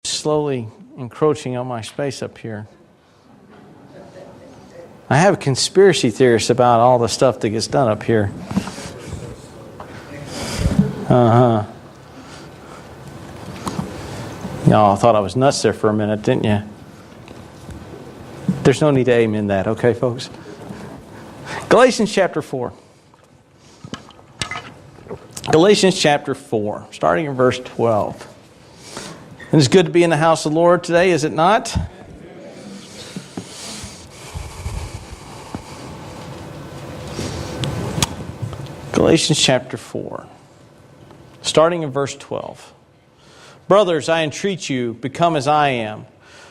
slowly encroaching on my space up here. I have conspiracy theorists about all the stuff that gets done up here. Y'all thought I was nuts there for a minute, didn't you? There's no need to amen that, okay, folks? Galatians chapter 4. Galatians chapter 4, starting in verse 12. And it's good to be in the house of the Lord today, is it not? Galatians chapter 4, starting in verse 12. Brothers, I entreat you, become as I am.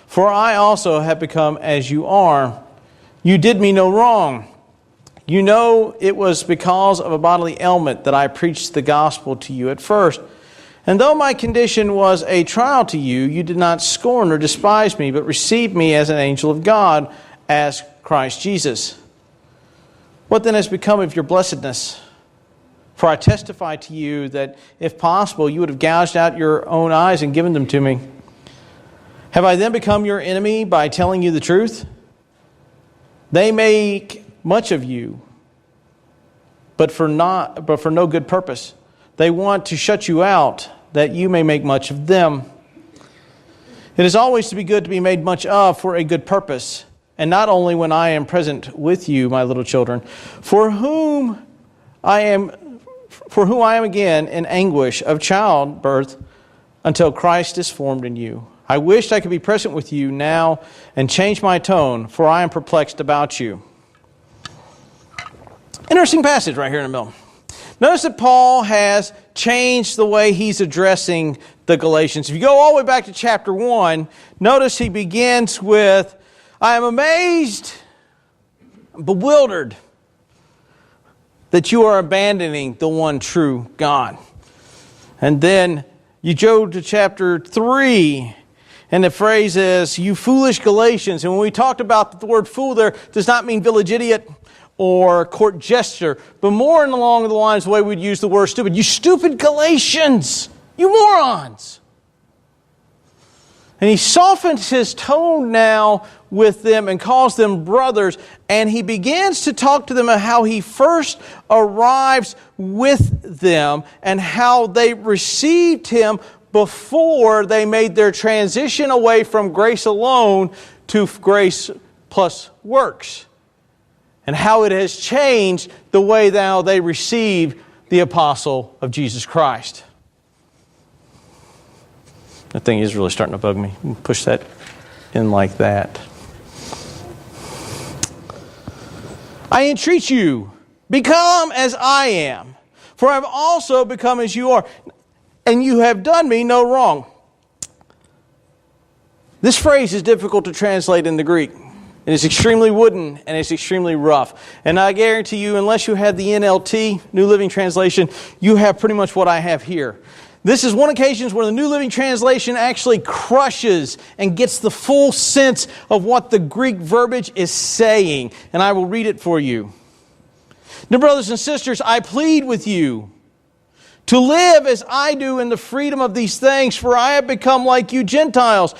For I also have become as you are. You did me no wrong. You know it was because of a bodily ailment that I preached the gospel to you at first. And though my condition was a trial to you, you did not scorn or despise me, but received me as an angel of God, as Christ Jesus. What then has become of your blessedness? For I testify to you that, if possible, you would have gouged out your own eyes and given them to me. Have I then become your enemy by telling you the truth? They make much of you, but for no good purpose. They want to shut you out, that you may make much of them. It is always to be good to be made much of for a good purpose, and not only when I am present with you, my little children, for whom I am again in anguish of childbirth until Christ is formed in you. I wished I could be present with you now and change my tone, for I am perplexed about you. Interesting passage right here in the middle. Notice that Paul has changed the way he's addressing the Galatians. If you go all the way back to chapter 1, notice he begins with, I am amazed, bewildered, that you are abandoning the one true God. And then you go to chapter 3, and the phrase is, you foolish Galatians. And when we talked about the word fool there, does not mean village idiot or court jester, but more along the lines of the way we'd use the word stupid. You stupid Galatians! You morons! And he softens his tone now with them and calls them brothers. And he begins to talk to them about how he first arrives with them and how they received him before they made their transition away from grace alone to grace plus works. And how it has changed the way now they receive the apostle of Jesus Christ. That thing is really starting to bug me. Push that in like that. I entreat you, become as I am, for I have also become as you are, and you have done me no wrong. This phrase is difficult to translate in the Greek. It is extremely wooden and it's extremely rough. And I guarantee you, unless you have the NLT, New Living Translation, you have pretty much what I have here. This is one occasion where the New Living Translation actually crushes and gets the full sense of what the Greek verbiage is saying. And I will read it for you. Dear brothers and sisters, I plead with you to live as I do in the freedom of these things, for I have become like you Gentiles,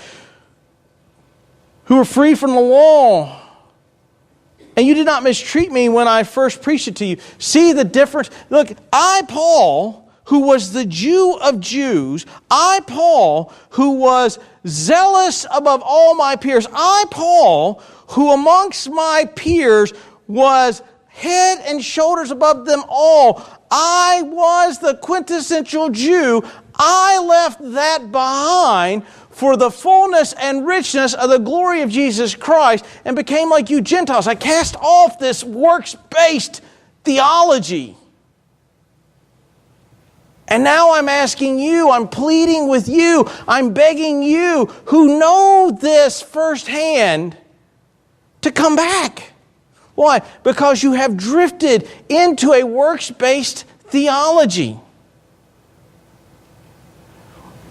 who are free from the law. And you did not mistreat me when I first preached it to you. See the difference? Look, I, Paul, who was the Jew of Jews, I, Paul, who was zealous above all my peers, I, Paul, who amongst my peers was head and shoulders above them all, I was the quintessential Jew. I left that behind for the fullness and richness of the glory of Jesus Christ and became like you Gentiles. I cast off this works-based theology. And now I'm asking you, I'm pleading with you, I'm begging you who know this firsthand to come back. Why? Because you have drifted into a works-based theology.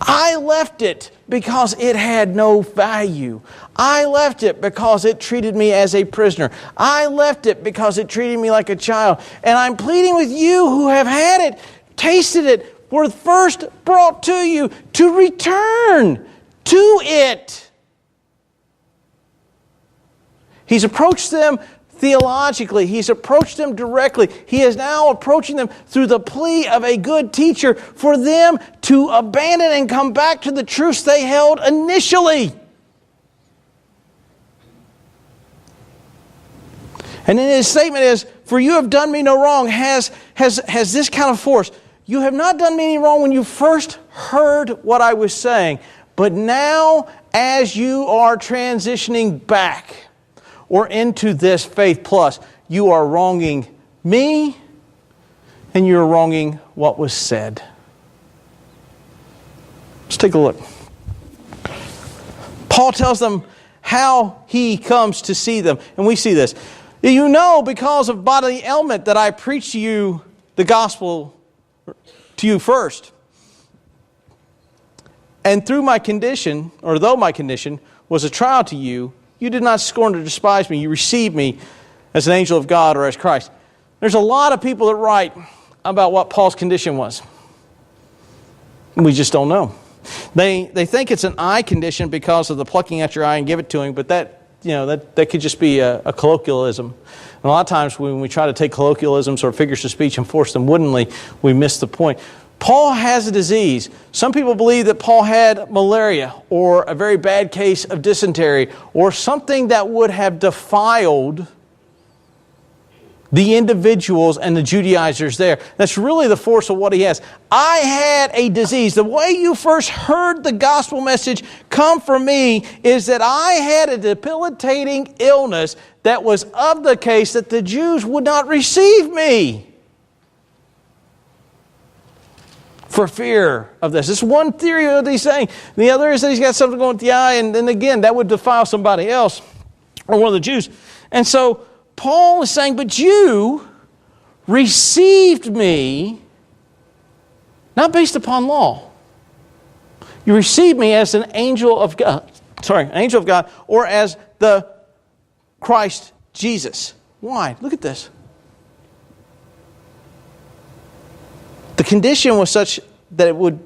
I left it because it had no value. I left it because it treated me as a prisoner. I left it because it treated me like a child. And I'm pleading with you who have had it, tasted it, were first brought to you, to return to it. He's approached them theologically. He's approached them directly. He is now approaching them through the plea of a good teacher for them to abandon and come back to the truths they held initially. And then his statement is, "For you have done me no wrong," has this kind of force. You have not done me any wrong when you first heard what I was saying, but now as you are transitioning back or into this faith plus, you are wronging me and you're wronging what was said. Let's take a look. Paul tells them how he comes to see them, and we see this. "You know, because of bodily ailment, that I preach to you the gospel to you first. And through my condition, or though my condition was a trial to you, you did not scorn or despise me. You received me as an angel of God or as Christ." There's a lot of people that write about what Paul's condition was. We just don't know. They think it's an eye condition because of the plucking at your eye and give it to him, but that could just be a colloquialism. And a lot of times when we try to take colloquialisms or figures of speech and force them woodenly, we miss the point. Paul has a disease. Some people believe that Paul had malaria or a very bad case of dysentery or something that would have defiled the individuals and the Judaizers there. That's really the force of what he has. I had a disease. The way you first heard the gospel message come from me is that I had a debilitating illness that was of the case that the Jews would not receive me for fear of this. This is one theory of what he's saying. The other is that he's got something going with the eye, and then again, that would defile somebody else or one of the Jews. And so Paul is saying, but you received me not based upon law. You received me as an angel of God. Or as the Christ Jesus. Why? Look at this. The condition was such that it would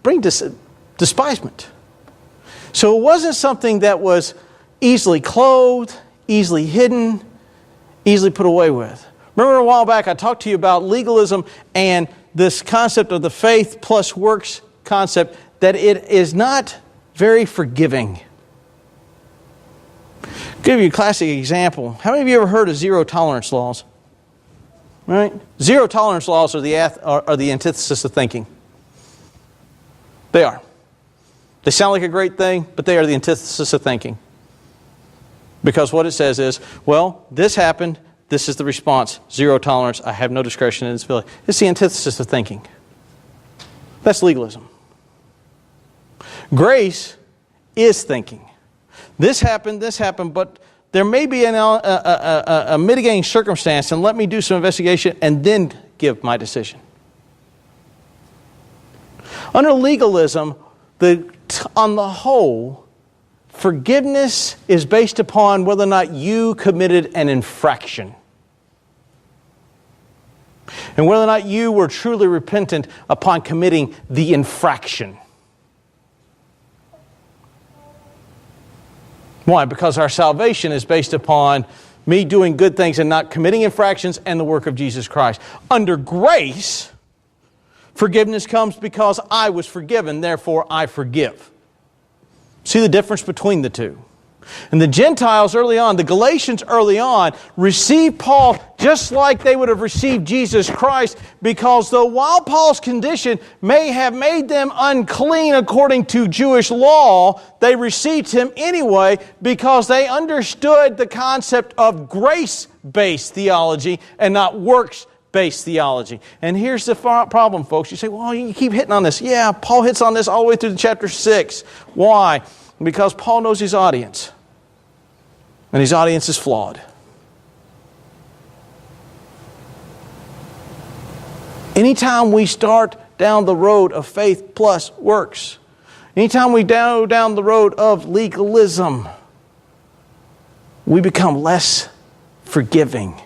bring despisement. So it wasn't something that was easily clothed, easily hidden, easily put away with. Remember a while back I talked to you about legalism and this concept of the faith plus works concept, that it is not very forgiving. I'll give you a classic example. How many of you ever heard of zero tolerance laws? Right? Zero tolerance laws are the antithesis of thinking. They are. They sound like a great thing, but they are the antithesis of thinking. Because what it says is, well, this happened, this is the response. Zero tolerance, I have no discretion in this ability. It's the antithesis of thinking. That's legalism. Grace is thinking. This happened, but there may be a mitigating circumstance, and let me do some investigation and then give my decision. Under legalism, on the whole, forgiveness is based upon whether or not you committed an infraction. And whether or not you were truly repentant upon committing the infraction. Why? Because our salvation is based upon me doing good things and not committing infractions and the work of Jesus Christ. Under grace, forgiveness comes because I was forgiven, therefore I forgive. See the difference between the two? And the Gentiles early on, the Galatians early on, received Paul just like they would have received Jesus Christ, because though while Paul's condition may have made them unclean according to Jewish law, they received him anyway because they understood the concept of grace-based theology and not works-based theology. And here's the problem, folks. You say, well, you keep hitting on this. Yeah, Paul hits on this all the way through chapter 6. Why? Because Paul knows his audience. And his audience is flawed. Anytime we start down the road of faith plus works, anytime we go down the road of legalism, we become less forgiving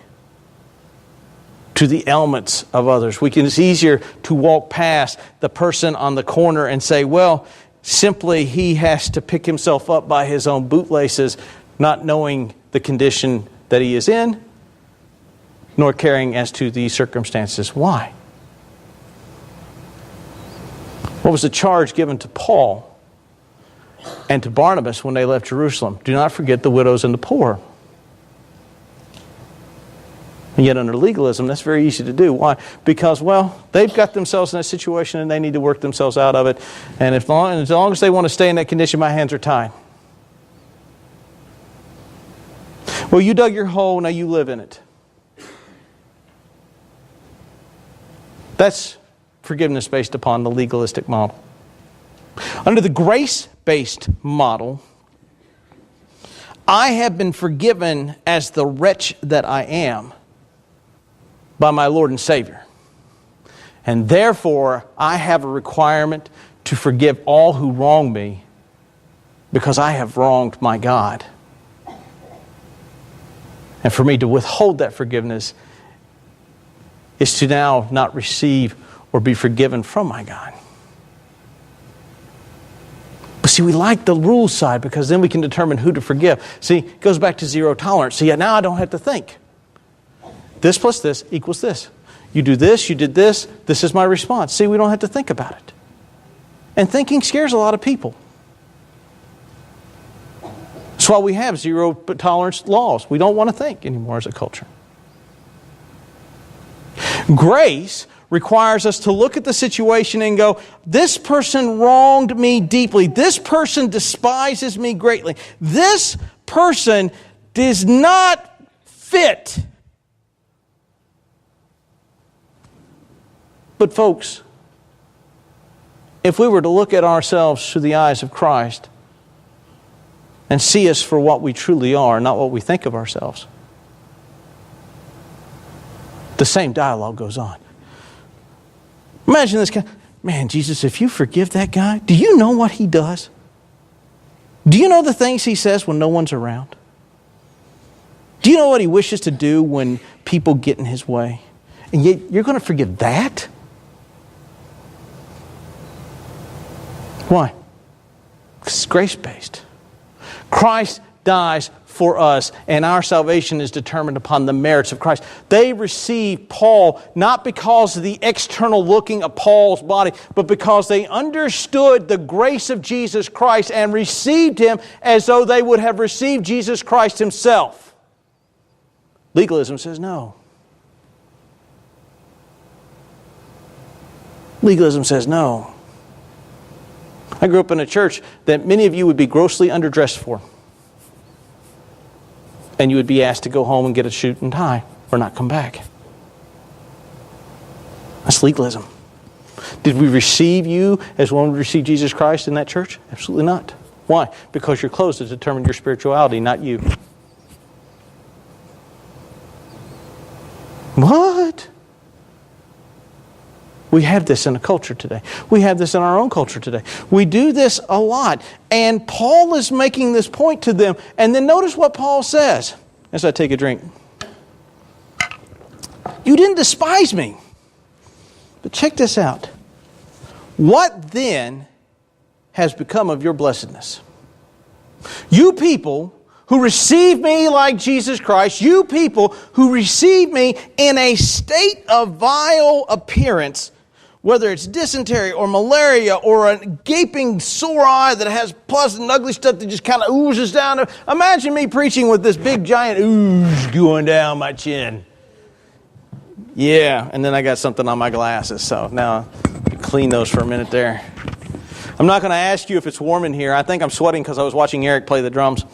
to the ailments of others. It's easier to walk past the person on the corner and say, well, Simply, he has to pick himself up by his own bootlaces, not knowing the condition that he is in, nor caring as to the circumstances. Why? What was the charge given to Paul and to Barnabas when they left Jerusalem? Do not forget the widows and the poor. And yet under legalism, that's very easy to do. Why? Because, well, they've got themselves in a situation and they need to work themselves out of it. And as long as they want to stay in that condition, my hands are tied. Well, you dug your hole, now you live in it. That's forgiveness based upon the legalistic model. Under the grace-based model, I have been forgiven as the wretch that I am by my Lord and Savior. And therefore, I have a requirement to forgive all who wrong me because I have wronged my God. And for me to withhold that forgiveness is to now not receive or be forgiven from my God. But see, we like the rule side because then we can determine who to forgive. See, it goes back to zero tolerance. See, now I don't have to think. This plus this equals this. You do this, you did this, this is my response. See, we don't have to think about it. And thinking scares a lot of people. That's why we have zero tolerance laws. We don't want to think anymore as a culture. Grace requires us to look at the situation and go, this person wronged me deeply. This person despises me greatly. This person does not fit. But folks, if we were to look at ourselves through the eyes of Christ and see us for what we truly are, not what we think of ourselves, the same dialogue goes on. Imagine this guy. Man, Jesus, if you forgive that guy, do you know what he does? Do you know the things he says when no one's around? Do you know what he wishes to do when people get in his way? And yet you're going to forgive that? Why? Because it's grace-based. Christ dies for us, and our salvation is determined upon the merits of Christ. They received Paul not because of the external looking of Paul's body, but because they understood the grace of Jesus Christ and received Him as though they would have received Jesus Christ Himself. Legalism says no. Legalism says no. I grew up in a church that many of you would be grossly underdressed for. And you would be asked to go home and get a suit and tie or not come back. That's legalism. Did we receive you as one would receive Jesus Christ in that church? Absolutely not. Why? Because your clothes have determined your spirituality, not you. What? We have this in a culture today. We have this in our own culture today. We do this a lot. And Paul is making this point to them. And then notice what Paul says as I take a drink. You didn't despise me. But check this out. What then has become of your blessedness? You people who receive me like Jesus Christ, you people who receive me in a state of vile appearance, whether it's dysentery or malaria or a gaping sore eye that has pus and ugly stuff that just kind of oozes down. Imagine me preaching with this big giant ooze going down my chin. Yeah, and then I got something on my glasses, so now clean those for a minute there. I'm not going to ask you if it's warm in here. I think I'm sweating because I was watching Eric play the drums.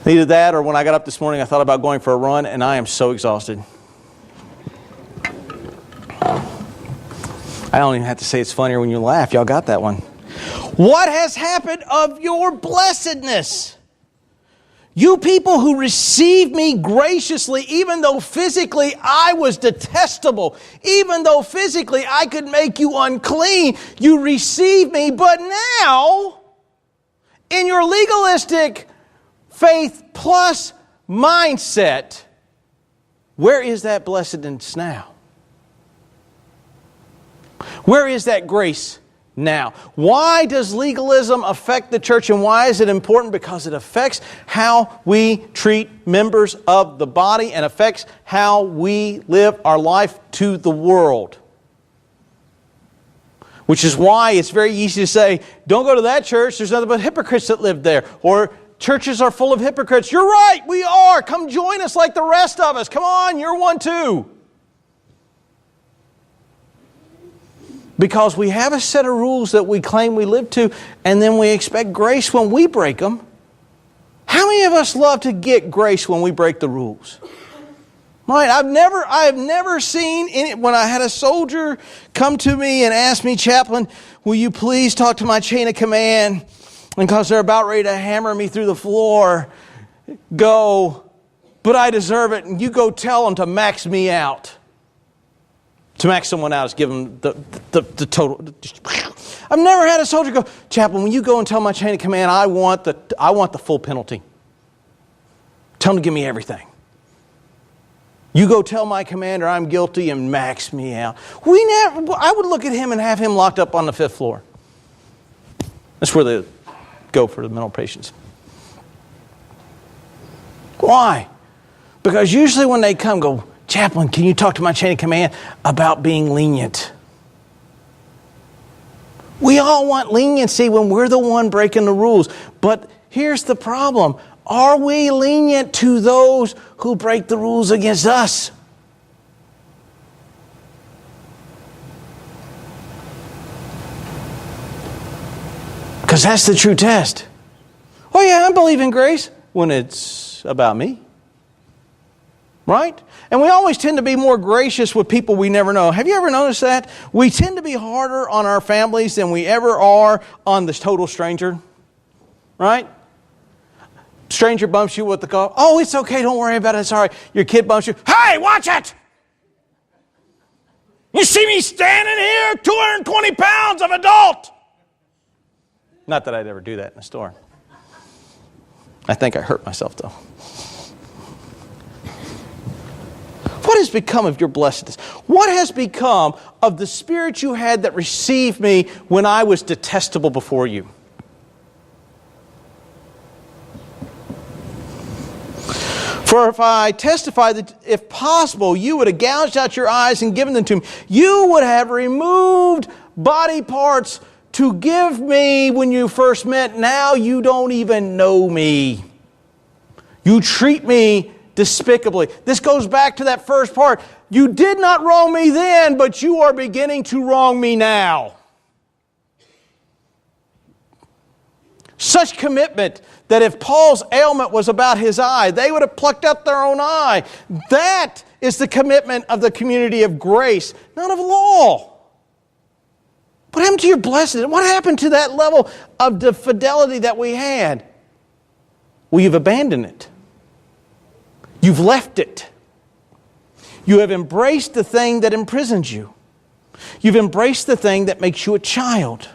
Either that or when I got up this morning, I thought about going for a run, and I am so exhausted. I don't even have to say it's funnier when you laugh. Y'all got that one. What has happened of your blessedness? You people who receive me graciously, even though physically I was detestable, even though physically I could make you unclean, you receive me. But now, in your legalistic faith plus mindset, where is that blessedness now? Where is that grace now? Why does legalism affect the church, and why is it important? Because it affects how we treat members of the body and affects how we live our life to the world. Which is why it's very easy to say, don't go to that church, there's nothing but hypocrites that live there. Or churches are full of hypocrites. You're right, we are. Come join us like the rest of us. Come on, you're one too. Because we have a set of rules that we claim we live to, and then we expect grace when we break them. How many of us love to get grace when we break the rules? Right? I have never seen any, when I had a soldier come to me and ask me, "Chaplain, will you please talk to my chain of command? And because they're about ready to hammer me through the floor, go, but I deserve it, and you go tell them to max me out." To max someone out is give them the total. I've never had a soldier go, "Chaplain, when you go and tell my chain of command, I want the full penalty. Tell them to give me everything. You go tell my commander I'm guilty and max me out." I would look at him and have him locked up on the 5th floor. That's where they go for the mental patients. Why? Because usually when they come, go, "Chaplain, can you talk to my chain of command about being lenient?" We all want leniency when we're the one breaking the rules. But here's the problem. Are we lenient to those who break the rules against us? Because that's the true test. Oh yeah, I believe in grace when it's about me. Right? And we always tend to be more gracious with people we never know. Have you ever noticed that? We tend to be harder on our families than we ever are on this total stranger. Right? Stranger bumps you with the car. "Oh, it's okay. Don't worry about it. It's all right." Your kid bumps you. "Hey, watch it! You see me standing here, 220 pounds of adult." Not that I'd ever do that in a store. I think I hurt myself, though. What has become of your blessedness? What has become of the spirit you had that received me when I was detestable before you? For if I testify that if possible you would have gouged out your eyes and given them to me, you would have removed body parts to give me when you first met. Now you don't even know me. You treat me despicably. This goes back to that first part. You did not wrong me then, but you are beginning to wrong me now. Such commitment that if Paul's ailment was about his eye, they would have plucked out their own eye. That is the commitment of the community of grace, not of law. What happened to your blessedness? What happened to that level of the fidelity that we had? Well, you've abandoned it. You've left it. You have embraced the thing that imprisons you. You've embraced the thing that makes you a child.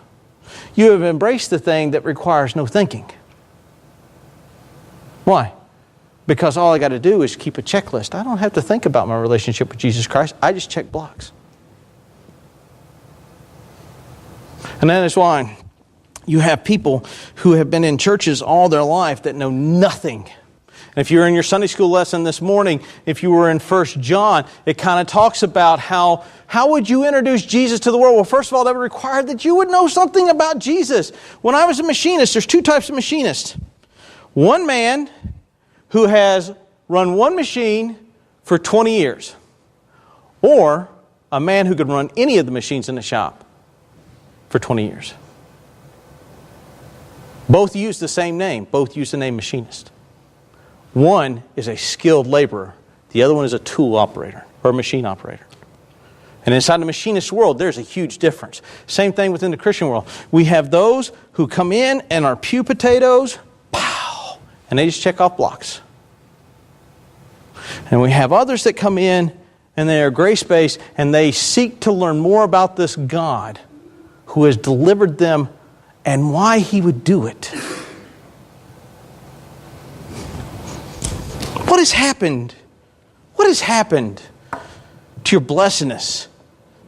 You have embraced the thing that requires no thinking. Why? Because all I got to do is keep a checklist. I don't have to think about my relationship with Jesus Christ. I just check blocks. And that is why you have people who have been in churches all their life that know nothing. And if you were in your Sunday school lesson this morning, if you were in 1 John, it kind of talks about how would you introduce Jesus to the world? Well, first of all, that would require that you would know something about Jesus. When I was a machinist, there's two types of machinists. One man who has run one machine for 20 years. Or a man who could run any of the machines in the shop for 20 years. Both use the same name. Both use the name machinist. One is a skilled laborer. The other one is a tool operator or a machine operator. And inside the machinist world, there's a huge difference. Same thing within the Christian world. We have those who come in and are pew potatoes, pow, and they just check off blocks. And we have others that come in and they are grace-based and they seek to learn more about this God who has delivered them and why He would do it. What has happened? What has happened to your blessedness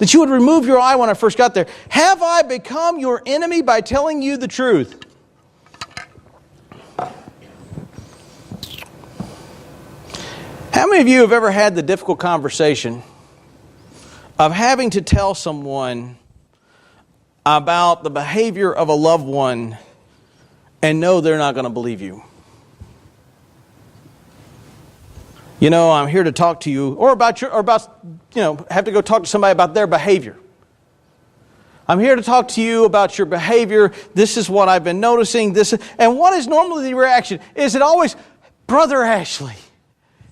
That you would remove your eye when I first got there. Have I become your enemy by telling you the truth? How many of you have ever had the difficult conversation of having to tell someone about the behavior of a loved one and know they're not going to believe you? You know, I'm here to talk to you, or have to go talk to somebody about their behavior. I'm here to talk to you about your behavior. This is what I've been noticing. And what is normally the reaction? Is it always, Brother Ashley,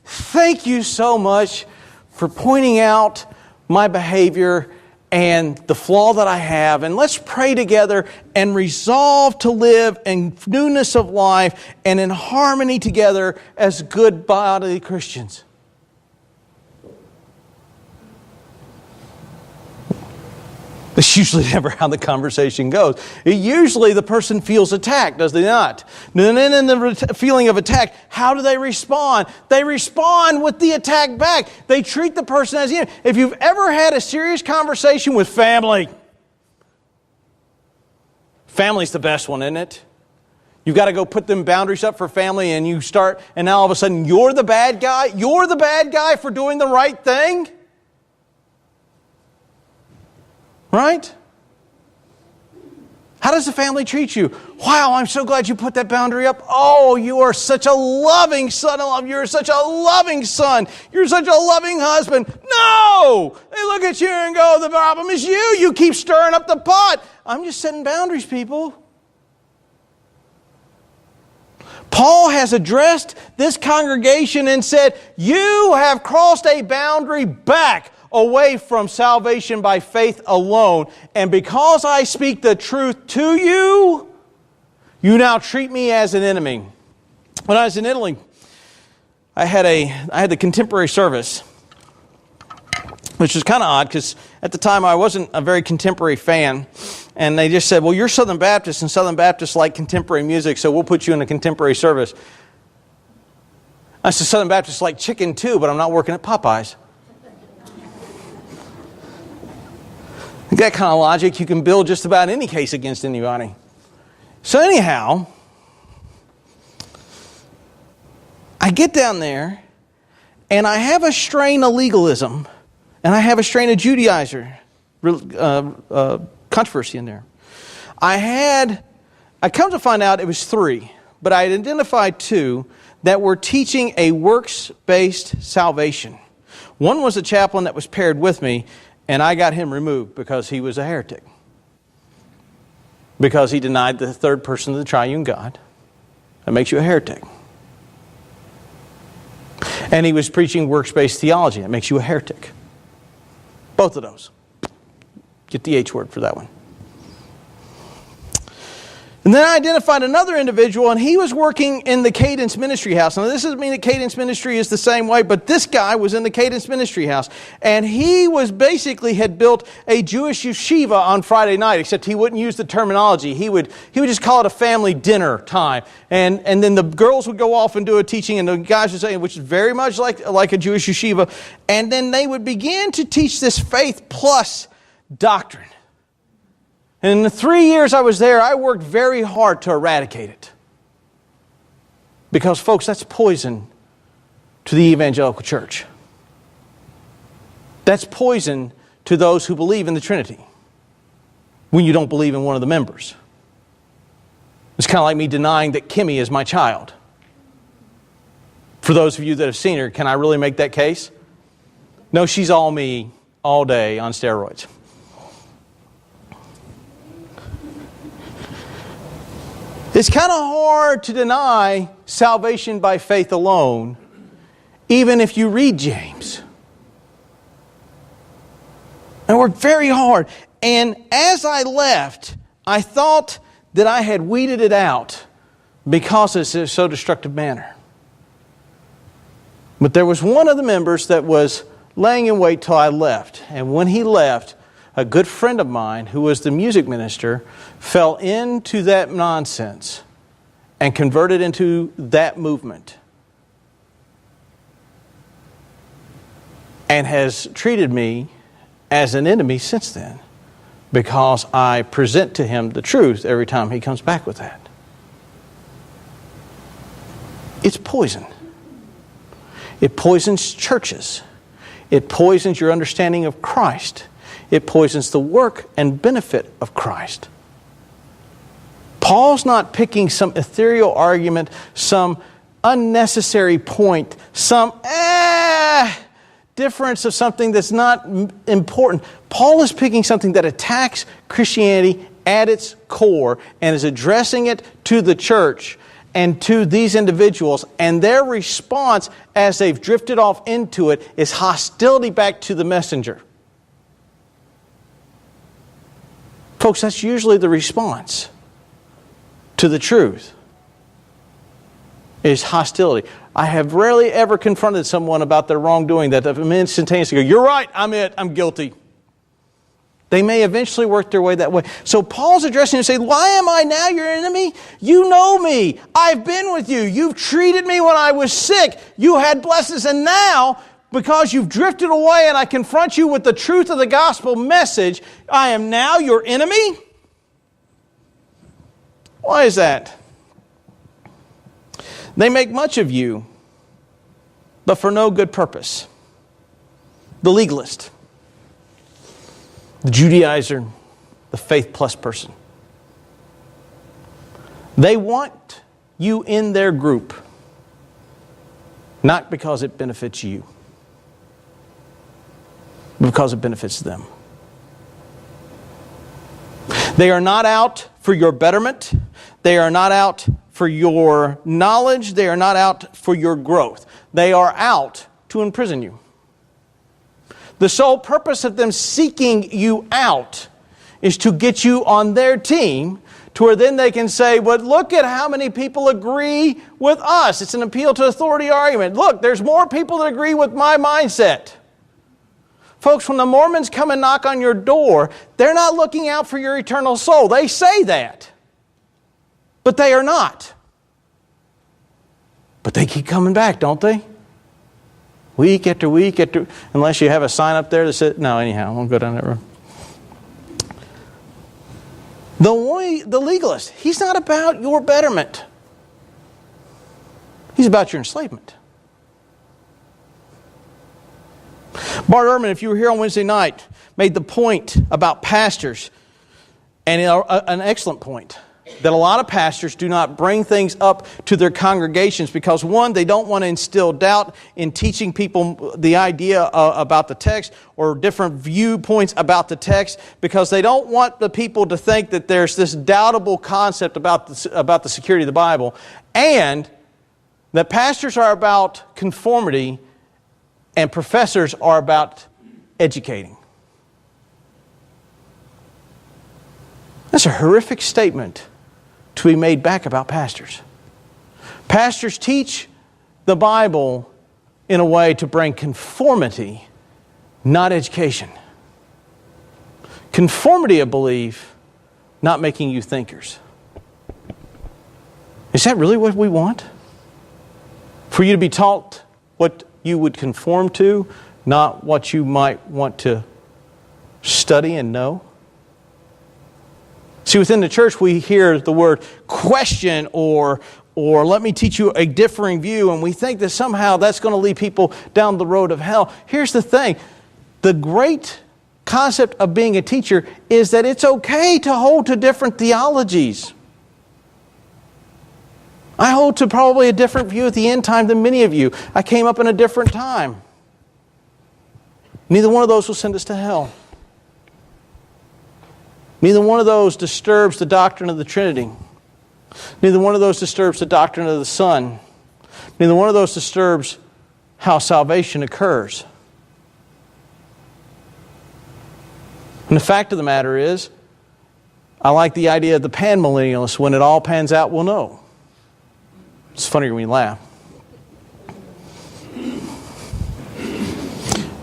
thank you so much for pointing out my behavior and the flaw that I have, and let's pray together and resolve to live in newness of life and in harmony together as good bodily Christians. That's usually never how the conversation goes. Usually the person feels attacked, does they not? And then in the feeling of attack, how do they respond? They respond with the attack back. They treat the person as the enemy. If you've ever had a serious conversation with family, family's the best one, isn't it? You've got to go put them boundaries up for family, and and now all of a sudden you're the bad guy. You're the bad guy for doing the right thing. Right? How does the family treat you? Wow, I'm so glad you put that boundary up. Oh, you are such a loving son. You're such a loving son. You're such a loving husband. No! They look at you and go, the problem is you. You keep stirring up the pot. I'm just setting boundaries, people. Paul has addressed this congregation and said, you have crossed a boundary back away from salvation by faith alone. And because I speak the truth to you, you now treat me as an enemy. When I was in Italy, I had the contemporary service, which was kind of odd because at the time I wasn't a very contemporary fan. And they just said, well, you're Southern Baptist, and Southern Baptists like contemporary music, so we'll put you in a contemporary service. I said, Southern Baptists like chicken too, but I'm not working at Popeyes. That kind of logic, you can build just about any case against anybody. So anyhow, I get down there, and I have a strain of legalism, and I have a strain of Judaizer controversy in there. I come to find out it was 3, but I identified 2 that were teaching a works-based salvation. One was a chaplain that was paired with me, and I got him removed because he was a heretic. Because he denied the third person of the triune God. That makes you a heretic. And he was preaching works-based theology. That makes you a heretic. Both of those. Get the H word for that one. And then I identified another individual, and he was working in the Cadence Ministry House. Now, this doesn't mean that Cadence Ministry is the same way, but this guy was in the Cadence Ministry House. And he had built a Jewish yeshiva on Friday night, except he wouldn't use the terminology. He would just call it a family dinner time. And then the girls would go off and do a teaching, and the guys would say, which is very much like a Jewish yeshiva. And then they would begin to teach this faith plus doctrine. And in the 3 years I was there, I worked very hard to eradicate it. Because, folks, that's poison to the evangelical church. That's poison to those who believe in the Trinity when you don't believe in one of the members. It's kind of like me denying that Kimmy is my child. For those of you that have seen her, can I really make that case? No, she's all me, all day on steroids. It's kind of hard to deny salvation by faith alone, even if you read James. I worked very hard. And as I left, I thought that I had weeded it out because it's in so destructive manner. But there was one of the members that was laying in wait till I left. And when he left, a good friend of mine who was the music minister fell into that nonsense and converted into that movement and has treated me as an enemy since then, because I present to him the truth every time he comes back with that. It's poison. It poisons churches. It poisons your understanding of Christ. It poisons the work and benefit of Christ. Paul's not picking some ethereal argument, some unnecessary point, some difference of something that's not important. Paul is picking something that attacks Christianity at its core and is addressing it to the church and to these individuals, and their response as they've drifted off into it is hostility back to the messenger. Folks, that's usually the response to the truth, is hostility. I have rarely ever confronted someone about their wrongdoing that instantaneously go, "You're right, I'm guilty." They may eventually work their way that way. So Paul's addressing and saying, why am I now your enemy? You know me. I've been with you. You've treated me when I was sick. You had blessedness. And now, because you've drifted away and I confront you with the truth of the gospel message, I am now your enemy? Why is that? They make much of you, but for no good purpose. The legalist, the Judaizer, the faith plus person. They want you in their group, not because it benefits you, but because it benefits them. They are not out for your betterment. They are not out for your knowledge. They are not out for your growth. They are out to imprison you. The sole purpose of them seeking you out is to get you on their team, to where then they can say, but look at how many people agree with us. It's an appeal to authority argument. Look, there's more people that agree with my mindset. Folks, when the Mormons come and knock on your door, they're not looking out for your eternal soul. They say that, but they are not. But they keep coming back, don't they? Week after week after, unless you have a sign up there that says, no, anyhow, I won't go down that road. The legalist, he's not about your betterment. He's about your enslavement. Bart Ehrman, if you were here on Wednesday night, made the point about pastors, and an excellent point, that a lot of pastors do not bring things up to their congregations because, one, they don't want to instill doubt in teaching people the idea about the text or different viewpoints about the text, because they don't want the people to think that there's this doubtable concept about the security of the Bible, and that pastors are about conformity and professors are about educating. That's a horrific statement to be made back about pastors. Pastors teach the Bible in a way to bring conformity, not education. Conformity of belief, not making you thinkers. Is that really what we want? For you to be taught what you would conform to, not what you might want to study and know? See, within the church we hear the word question or let me teach you a differing view, and we think that somehow that's going to lead people down the road of hell. Here's the thing. The great concept of being a teacher is that it's okay to hold to different theologies. I hold to probably a different view at the end time than many of you. I came up in a different time. Neither one of those will send us to hell. Neither one of those disturbs the doctrine of the Trinity. Neither one of those disturbs the doctrine of the Son. Neither one of those disturbs how salvation occurs. And the fact of the matter is, I like the idea of the pan-millennialist. When it all pans out, we'll know. It's funnier when you laugh.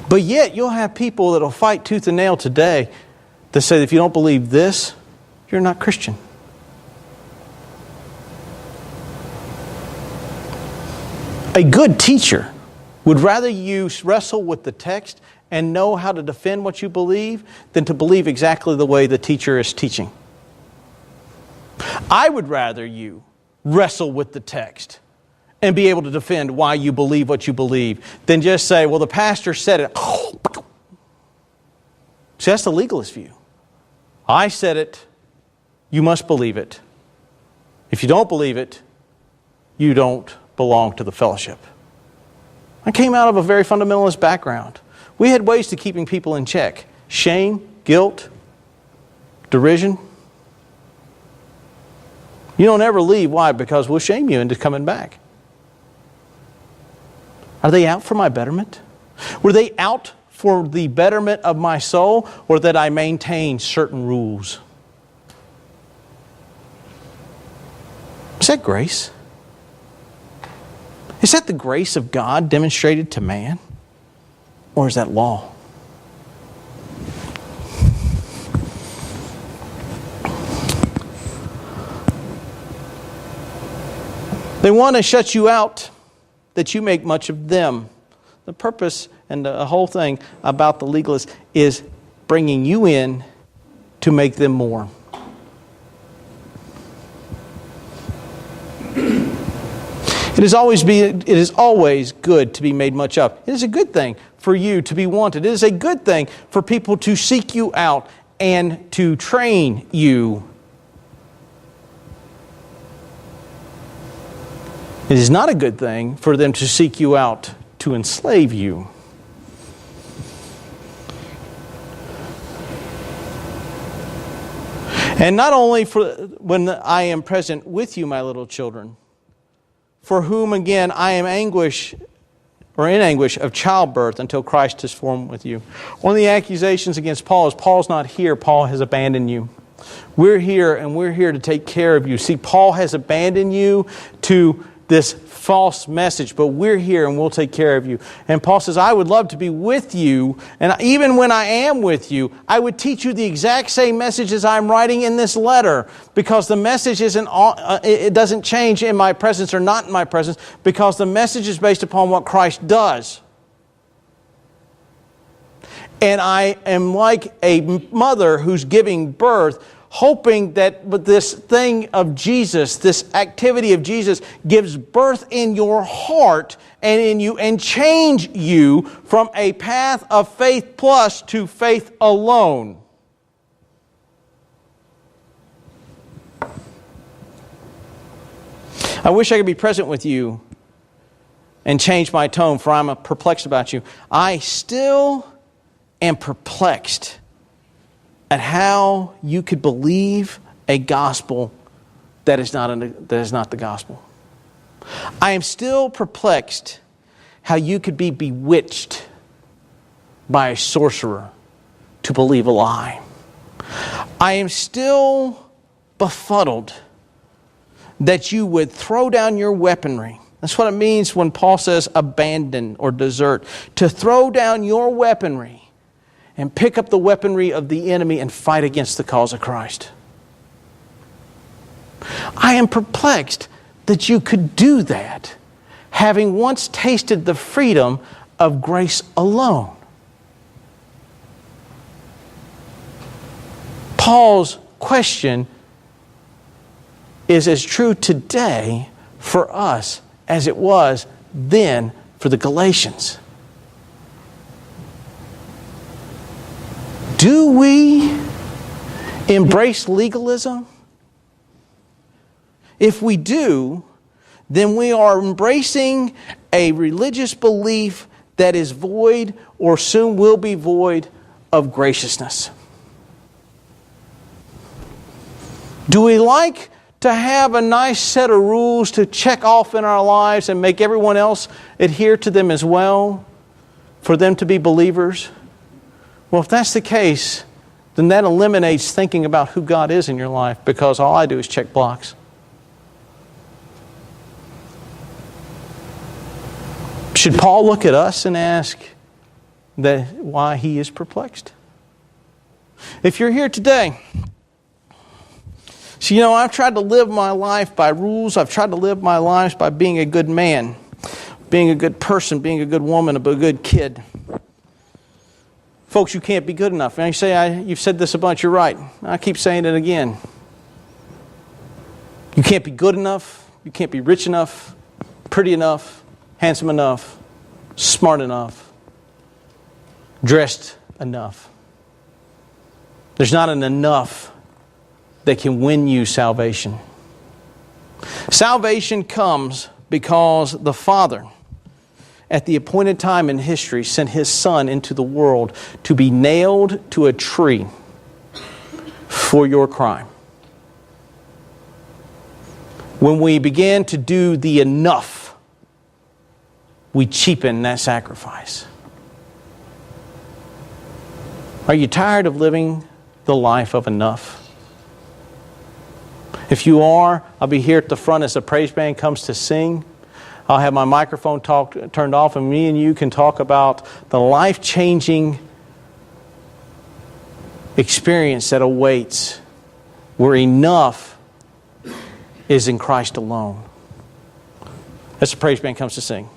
But yet, you'll have people that will fight tooth and nail today that say that if you don't believe this, you're not Christian. A good teacher would rather you wrestle with the text and know how to defend what you believe than to believe exactly the way the teacher is teaching. I would rather you wrestle with the text and be able to defend why you believe what you believe than just say, well, the pastor said it. See, that's the legalist view. I said it. You must believe it. If you don't believe it, you don't belong to the fellowship. I came out of a very fundamentalist background. We had ways to keeping people in check. Shame, guilt, derision. You don't ever leave. Why? Because we'll shame you into coming back. Are they out for my betterment? Were they out for the betterment of my soul, or that I maintain certain rules? Is that grace? Is that the grace of God demonstrated to man? Or is that law? They want to shut you out that you make much of them. The purpose and the whole thing about the legalist is bringing you in to make them more. It is always good to be made much of. It is a good thing for you to be wanted. It is a good thing for people to seek you out and to train you. It is not a good thing for them to seek you out to enslave you. And not only for when I am present with you, my little children, for whom again I am in anguish of childbirth until Christ is formed with you. One of the accusations against Paul is Paul's not here, Paul has abandoned you. We're here and we're here to take care of you. See, Paul has abandoned you to this false message, but we're here and we'll take care of you. And Paul says, I would love to be with you, and even when I am with you, I would teach you the exact same message as I'm writing in this letter, because the message it doesn't change in my presence or not in my presence, because the message is based upon what Christ does. And I am like a mother who's giving birth, hoping that this thing of Jesus, this activity of Jesus, gives birth in your heart and in you and change you from a path of faith plus to faith alone. I wish I could be present with you and change my tone, for I'm perplexed about you. I still am perplexed at how you could believe a gospel that is not the gospel. I am still perplexed how you could be bewitched by a sorcerer to believe a lie. I am still befuddled that you would throw down your weaponry. That's what it means when Paul says abandon or desert. To throw down your weaponry and pick up the weaponry of the enemy and fight against the cause of Christ. I am perplexed that you could do that, having once tasted the freedom of grace alone. Paul's question is as true today for us as it was then for the Galatians. Do we embrace legalism? If we do, then we are embracing a religious belief that is void or soon will be void of graciousness. Do we like to have a nice set of rules to check off in our lives and make everyone else adhere to them as well, for them to be believers? Well, if that's the case, then that eliminates thinking about who God is in your life, because all I do is check blocks. Should Paul look at us and ask why he is perplexed? If you're here today, so I've tried to live my life by rules. I've tried to live my life by being a good man, being a good person, being a good woman, a good kid. Folks, you can't be good enough. And you say, you've said this a bunch, you're right. I keep saying it again. You can't be good enough. You can't be rich enough, pretty enough, handsome enough, smart enough, dressed enough. There's not an enough that can win you salvation. Salvation comes because the Father, at the appointed time in history, sent His Son into the world to be nailed to a tree for your crime. When we begin to do the enough, we cheapen that sacrifice. Are you tired of living the life of enough? If you are, I'll be here at the front as the praise band comes to sing. I'll have my microphone turned off, and me and you can talk about the life-changing experience that awaits where enough is in Christ alone. As the praise band comes to sing.